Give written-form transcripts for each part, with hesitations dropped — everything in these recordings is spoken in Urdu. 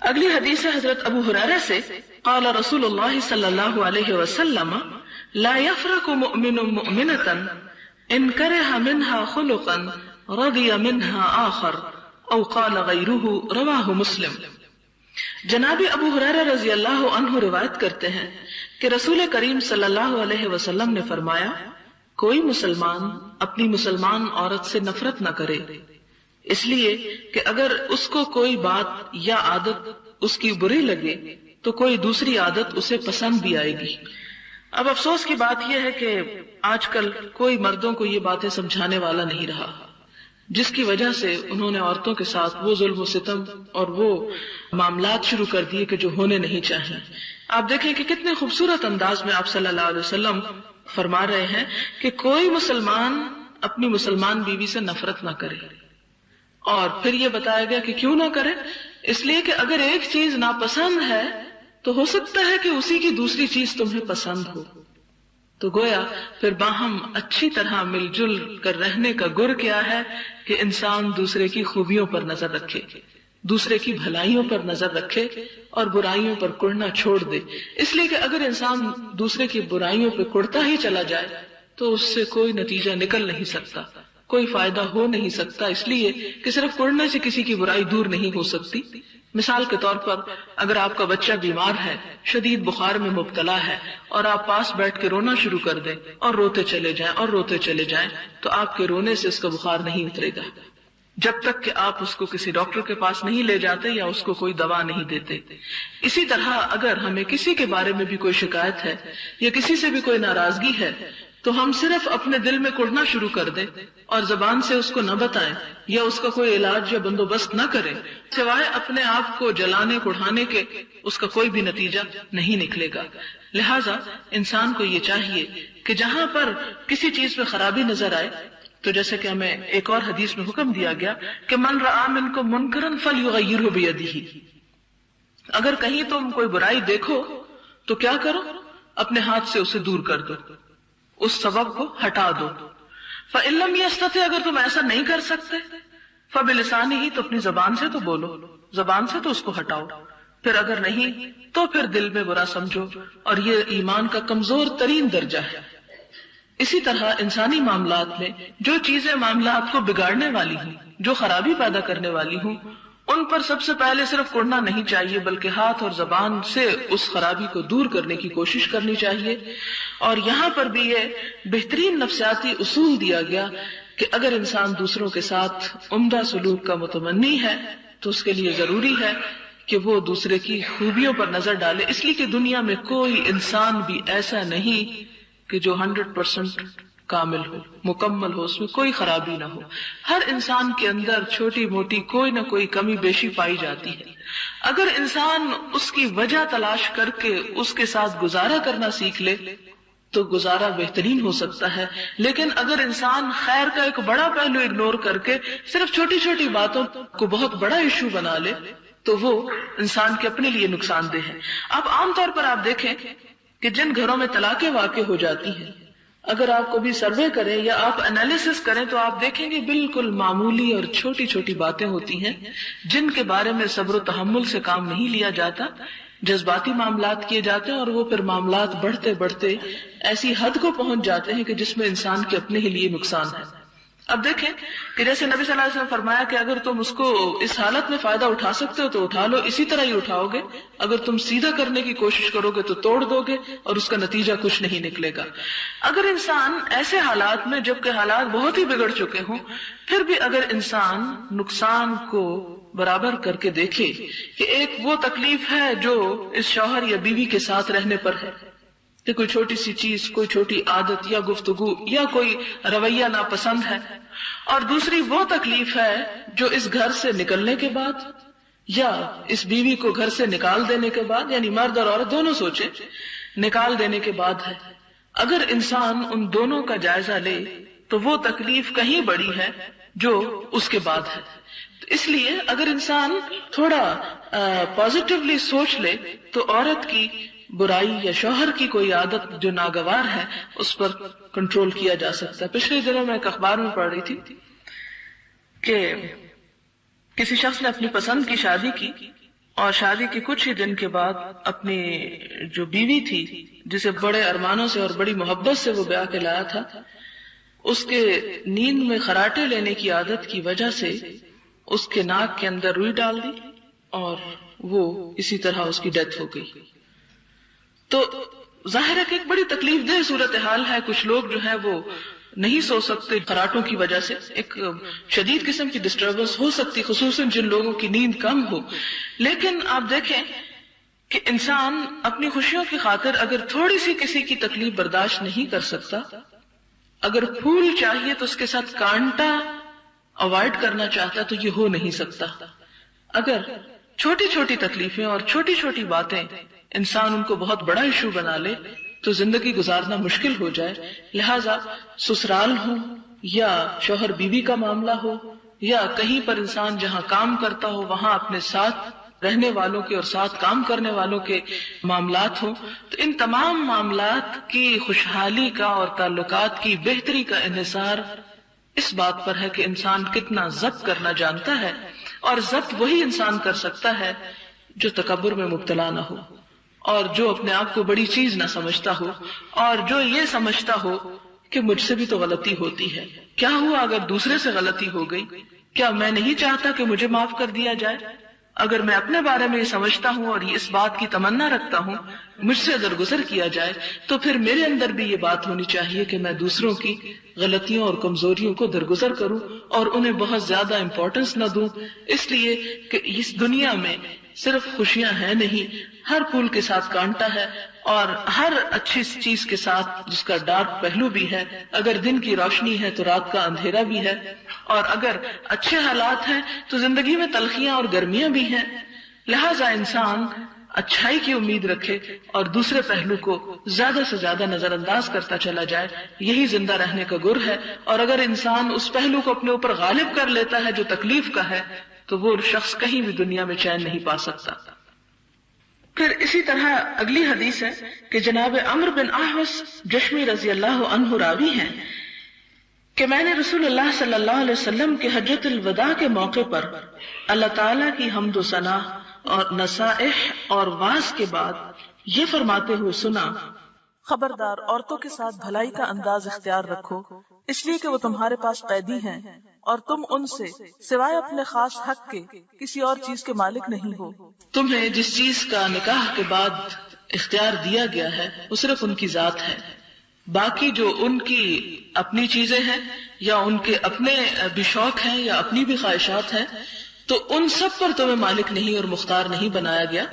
اگلی حدیث ہے حضرت ابو ہریرہ سے، قال رسول اللہ صلی اللہ علیہ وسلم لا يفرق مؤمن مؤمنة ان کرہ منها خلقا رضی منها آخر او قال غیرہ، رواہ مسلم۔ جناب ابو ہریرہ رضی اللہ عنہ روایت کرتے ہیں کہ رسول کریم صلی اللہ علیہ وسلم نے فرمایا، کوئی مسلمان اپنی مسلمان عورت سے نفرت نہ کرے، اس لیے کہ اگر اس کو کوئی بات یا عادت اس کی بری لگے تو کوئی دوسری عادت اسے پسند بھی آئے گی۔ اب افسوس کی بات یہ ہے کہ آج کل کوئی مردوں کو یہ باتیں سمجھانے والا نہیں رہا، جس کی وجہ سے انہوں نے عورتوں کے ساتھ وہ ظلم و ستم اور وہ معاملات شروع کر دیے کہ جو ہونے نہیں چاہیے۔ آپ دیکھیں کہ کتنے خوبصورت انداز میں آپ صلی اللہ علیہ وسلم فرما رہے ہیں کہ کوئی مسلمان اپنی مسلمان بیوی سے نفرت نہ کرے، اور پھر یہ بتایا گیا کہ کیوں نہ کرے، اس لیے کہ اگر ایک چیز ناپسند ہے تو ہو سکتا ہے کہ اسی کی دوسری چیز تمہیں پسند ہو، تو گویا پھر باہم اچھی طرح مل جل کر رہنے کا گر کیا ہے کہ انسان دوسرے کی خوبیوں پر نظر رکھے، دوسرے کی بھلائیوں پر نظر رکھے اور برائیوں پر کڑنا چھوڑ دے۔ اس لیے کہ اگر انسان دوسرے کی برائیوں پہ کڑتا ہی چلا جائے تو اس سے کوئی نتیجہ نکل نہیں سکتا، کوئی فائدہ ہو نہیں سکتا، اس لیے کہ صرف کڑنے سے کسی کی برائی دور نہیں ہو سکتی۔ مثال کے طور پر اگر آپ کا بچہ بیمار ہے، شدید بخار میں مبتلا ہے، اور آپ پاس بیٹھ کے رونا شروع کر دیں اور روتے چلے جائیں اور روتے چلے جائیں، تو آپ کے رونے سے اس کا بخار نہیں اترے گا جب تک کہ آپ اس کو کسی ڈاکٹر کے پاس نہیں لے جاتے یا اس کو کوئی دوا نہیں دیتے۔ اسی طرح اگر ہمیں کسی کے بارے میں بھی کوئی شکایت ہے یا کسی سے بھی کوئی ناراضگی ہے تو ہم صرف اپنے دل میں کڑنا شروع کر دیں اور زبان سے اس کو نہ بتائیں یا اس کا کوئی علاج یا بندوبست نہ کریں، سوائے اپنے آپ کو جلانے کڑھانے کے اس کا کوئی بھی نتیجہ نہیں نکلے گا۔ لہٰذا انسان کو یہ چاہیے کہ جہاں پر کسی چیز میں خرابی نظر آئے، تو جیسے کہ ہمیں ایک اور حدیث میں حکم دیا گیا کہ من رآ منکم منکرا فلیغیرہ بیدہ، اگر کہیں تم کوئی برائی دیکھو تو کیا کرو، اپنے ہاتھ سے اسے دور کر دو، اس سبب کو ہٹا دو۔ فإن لم يستطع، اگر تم ایسا نہیں کر سکتے، فبلسانہ، تو اپنی زبان سے تو بولو، زبان سے تو اس کو ہٹاؤ، پھر اگر نہیں تو پھر دل میں برا سمجھو، اور یہ ایمان کا کمزور ترین درجہ ہے۔ اسی طرح انسانی معاملات میں جو چیزیں معاملات کو بگاڑنے والی ہوں، جو خرابی پیدا کرنے والی ہوں، ان پر سب سے پہلے صرف کڑنا نہیں چاہیے بلکہ ہاتھ اور زبان سے اس خرابی کو دور کرنے کی کوشش کرنی چاہیے۔ اور یہاں پر بھی یہ بہترین نفسیاتی اصول دیا گیا کہ اگر انسان دوسروں کے ساتھ عمدہ سلوک کا متمنی ہے تو اس کے لیے ضروری ہے کہ وہ دوسرے کی خوبیوں پر نظر ڈالے، اس لیے کہ دنیا میں کوئی انسان بھی ایسا نہیں کہ جو 100% کامل ہو، مکمل ہو، اس میں کوئی خرابی نہ ہو۔ ہر انسان کے اندر چھوٹی موٹی کوئی نہ کوئی کمی بیشی پائی جاتی ہے۔ اگر انسان اس کی وجہ تلاش کر کے اس کے ساتھ گزارا کرنا سیکھ لے تو گزارا بہترین ہو سکتا ہے، لیکن اگر انسان خیر کا ایک بڑا پہلو اگنور کر کے صرف چھوٹی چھوٹی باتوں کو بہت بڑا ایشو بنا لے تو وہ انسان کے اپنے لیے نقصان دہ ہے۔ اب عام طور پر آپ دیکھیں کہ جن گھروں میں طلاقیں واقع ہو جاتی ہیں، اگر آپ کبھی سروے کریں یا آپ انالیسس کریں تو آپ دیکھیں گے بالکل معمولی اور چھوٹی چھوٹی باتیں ہوتی ہیں جن کے بارے میں صبر و تحمل سے کام نہیں لیا جاتا، جذباتی معاملات کیے جاتے ہیں، اور وہ پھر معاملات بڑھتے بڑھتے ایسی حد کو پہنچ جاتے ہیں کہ جس میں انسان کے اپنے ہی لیے نقصان ہے۔ اب دیکھیں کہ جیسے نبی صلی اللہ علیہ وسلم فرمایا کہ اگر تم اس کو اس حالت میں فائدہ اٹھا سکتے ہو تو اٹھا لو، اسی طرح ہی اٹھاؤ گے، اگر تم سیدھا کرنے کی کوشش کرو گے تو توڑ دو گے اور اس کا نتیجہ کچھ نہیں نکلے گا۔ اگر انسان ایسے حالات میں جبکہ حالات بہت ہی بگڑ چکے ہوں پھر بھی اگر انسان نقصان کو برابر کر کے دیکھے کہ ایک وہ تکلیف ہے جو اس شوہر یا بیوی کے ساتھ رہنے پر ہے کہ کوئی چھوٹی سی چیز، کوئی چھوٹی عادت یا گفتگو یا کوئی رویہ ناپسند ہے، اور دوسری وہ تکلیف ہے جو اس گھر سے نکلنے کے بعد یا اس بیوی کو گھر سے نکال دینے کے بعد، یعنی مرد اور عورت دونوں سوچیں، نکال دینے کے بعد ہے۔ اگر انسان ان دونوں کا جائزہ لے تو وہ تکلیف کہیں بڑی ہے جو اس کے بعد ہے۔ اس لیے اگر انسان تھوڑا پازیٹیولی سوچ لے تو عورت کی برائی یا شوہر کی کوئی عادت جو ناگوار ہے اس پر کنٹرول کیا جا سکتا ہے۔ پچھلے دنوں میں ایک اخبار میں پڑھ رہی تھی کہ کسی شخص نے اپنی پسند کی شادی کی اور شادی کے کچھ ہی دن کے بعد اپنی جو بیوی تھی جسے بڑے ارمانوں سے اور بڑی محبت سے وہ بیاہ کے لایا تھا، اس کے نیند میں خراٹے لینے کی عادت کی وجہ سے اس کے ناک کے اندر روئی ڈال دی اور وہ اسی طرح اس کی ڈیتھ ہو گئی۔ تو ظاہر ہے کہ ایک بڑی تکلیف دہ صورتحال ہے۔ کچھ لوگ جو ہے وہ نہیں سو سکتے خراٹوں کی وجہ سے، ایک شدید قسم کی ڈسٹربنس ہو سکتی، خصوصاً جن لوگوں کی نیند کم ہو۔ لیکن آپ دیکھیں کہ انسان اپنی خوشیوں کی خاطر اگر تھوڑی سی کسی کی تکلیف برداشت نہیں کر سکتا، اگر پھول چاہیے تو اس کے ساتھ کانٹا اوائڈ کرنا چاہتا تو یہ ہو نہیں سکتا۔ اگر چھوٹی چھوٹی تکلیفیں اور چھوٹی چھوٹی باتیں انسان ان کو بہت بڑا ایشو بنا لے تو زندگی گزارنا مشکل ہو جائے۔ لہٰذا سسرال ہو یا شوہر بیوی کا معاملہ ہو یا کہیں پر انسان جہاں کام کرتا ہو وہاں اپنے ساتھ رہنے والوں کے اور ساتھ کام کرنے والوں کے معاملات ہوں، تو ان تمام معاملات کی خوشحالی کا اور تعلقات کی بہتری کا انحصار اس بات پر ہے کہ انسان کتنا ضبط کرنا جانتا ہے، اور ضبط وہی انسان کر سکتا ہے جو تکبر میں مبتلا نہ ہو، اور جو اپنے آپ کو بڑی چیز نہ سمجھتا ہو، اور جو یہ سمجھتا ہو کہ مجھ سے بھی تو غلطی ہوتی ہے، کیا ہوا اگر دوسرے سے غلطی ہو گئی؟ کیا میں نہیں چاہتا کہ مجھے معاف کر دیا جائے؟ اگر میں اپنے بارے میں یہ سمجھتا ہوں اور اس بات کی تمنا رکھتا ہوں مجھ سے درگزر کیا جائے، تو پھر میرے اندر بھی یہ بات ہونی چاہیے کہ میں دوسروں کی غلطیوں اور کمزوریوں کو درگزر کروں اور انہیں بہت زیادہ امپورٹنس نہ دوں، اس لیے کہ اس دنیا میں صرف خوشیاں ہیں نہیں، ہر پھول کے ساتھ کانٹا ہے، اور ہر اچھی چیز کے ساتھ جس کا ڈارک پہلو بھی ہے۔ اگر دن کی روشنی ہے تو رات کا اندھیرا بھی ہے، اور اگر اچھے حالات ہیں تو زندگی میں تلخیاں اور گرمیاں بھی ہیں۔ لہٰذا انسان اچھائی کی امید رکھے اور دوسرے پہلو کو زیادہ سے زیادہ نظر انداز کرتا چلا جائے، یہی زندہ رہنے کا گر ہے۔ اور اگر انسان اس پہلو کو اپنے اوپر غالب کر لیتا ہے جو تکلیف کا ہے تو وہ شخص کہیں بھی دنیا میں چین نہیں پا سکتا۔ پھر اسی طرح اگلی حدیث ہے کہ جناب عمرو بن احوص جشمی رضی اللہ عنہ راوی ہیں کہ میں نے رسول اللہ صلی اللہ علیہ وسلم کے حجۃ الوداع کے موقع پر اللہ تعالیٰ کی حمد و ثنا اور نصائح اور وعظ کے بعد یہ فرماتے ہوئے سنا، خبردار عورتوں کے ساتھ بھلائی کا انداز اختیار رکھو، اس لیے کہ وہ تمہارے پاس قیدی ہیں اور تم ان سے سوائے اپنے خاص حق کے کسی اور چیز کے مالک نہیں ہو۔ تمہیں جس چیز کا نکاح کے بعد اختیار دیا گیا ہے وہ صرف ان کی ذات ہے، باقی جو ان کی اپنی چیزیں ہیں یا ان کے اپنے بھی شوق ہیں یا اپنی بھی خواہشات ہیں تو ان سب پر تمہیں مالک نہیں اور مختار نہیں بنایا گیا۔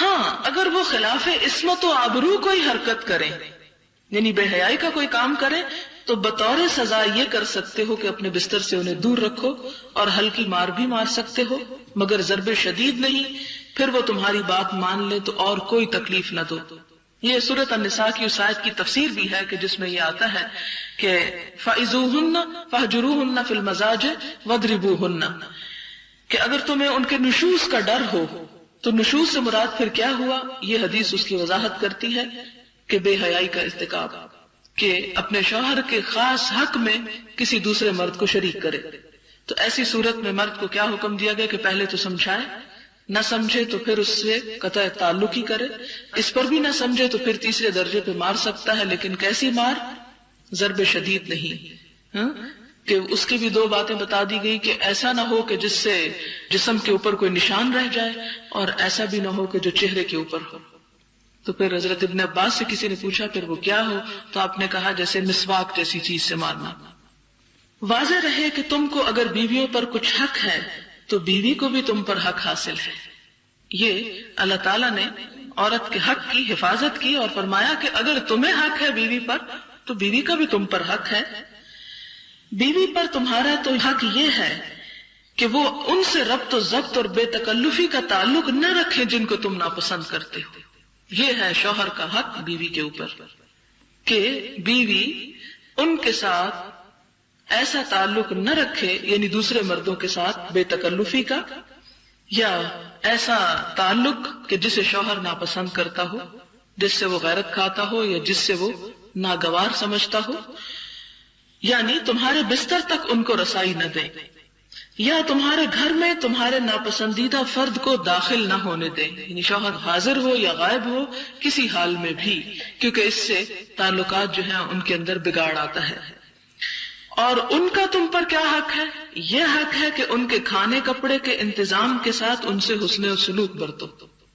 ہاں، اگر وہ خلاف عصمت و آبرو کوئی حرکت کریں، یعنی بے حیائی کا کوئی کام کریں، تو بطور سزا یہ کر سکتے ہو کہ اپنے بستر سے انہیں دور رکھو اور ہلکی مار بھی مار سکتے ہو، مگر ضرب شدید نہیں۔ پھر وہ تمہاری بات مان لے تو اور کوئی تکلیف نہ دو۔ یہ سورۃ النساء کی اس آیت کی تفسیر بھی ہے کہ جس میں یہ آتا ہے کہ فَإِذُوهُنَّ فَاهْجُرُوهُنَّ فِي الْمَضَاجِعِ وَاضْرِبُوهُنَّ، کہ اگر تمہیں ان کے نشوز کا ڈر ہو تو نشوز سے مراد پھر کیا ہوا؟ یہ حدیث اس کی وضاحت کرتی ہے کہ بے حیائی کا ارتکاب، کہ اپنے شوہر کے خاص حق میں کسی دوسرے مرد کو شریک کرے۔ تو ایسی صورت میں مرد کو کیا حکم دیا گیا کہ پہلے تو سمجھائے، نہ سمجھے تو پھر اس سے قطع تعلق ہی کرے، اس پر بھی نہ سمجھے تو پھر تیسرے درجے پہ مار سکتا ہے، لیکن کیسی مار؟ ضرب شدید نہیں، کہ اس کی بھی دو باتیں بتا دی گئی کہ ایسا نہ ہو کہ جس سے جسم کے اوپر کوئی نشان رہ جائے، اور ایسا بھی نہ ہو کہ جو چہرے کے اوپر ہو۔ تو پھر حضرت ابن عباس سے کسی نے پوچھا پھر وہ کیا ہو؟ تو آپ نے کہا جیسے مسواک جیسی چیز سے مارنا۔ واضح رہے کہ تم کو اگر بیویوں پر کچھ حق ہے تو بیوی کو بھی تم پر حق حاصل ہے۔ یہ اللہ تعالیٰ نے عورت کے حق کی حفاظت کی اور فرمایا کہ اگر تمہیں حق ہے بیوی پر تو بیوی کا بھی تم پر حق ہے۔ بیوی پر تمہارا تو حق یہ ہے کہ وہ ان سے ربط و ضبط اور بے تکلفی کا تعلق نہ رکھے جن کو تم ناپسند کرتے ہو۔ یہ ہے شوہر کا حق بیوی کے اوپر کہ بیوی ان کے ساتھ ایسا تعلق نہ رکھے، یعنی دوسرے مردوں کے ساتھ بے تکلفی کا، یا ایسا تعلق کہ جسے شوہر ناپسند کرتا ہو، جس سے وہ غیرت کھاتا ہو یا جس سے وہ ناگوار سمجھتا ہو، یعنی تمہارے بستر تک ان کو رسائی نہ دیں۔ یا تمہارے گھر میں تمہارے ناپسندیدہ فرد کو داخل نہ ہونے دیں، یعنی شوہر حاضر ہو یا غائب ہو کسی حال میں بھی، کیونکہ اس سے تعلقات جو ہیں ان کے اندر بگاڑ آتا ہے۔ اور ان کا تم پر کیا حق ہے؟ یہ حق ہے کہ ان کے کھانے کپڑے کے انتظام کے ساتھ ان سے حسن سلوک برتو۔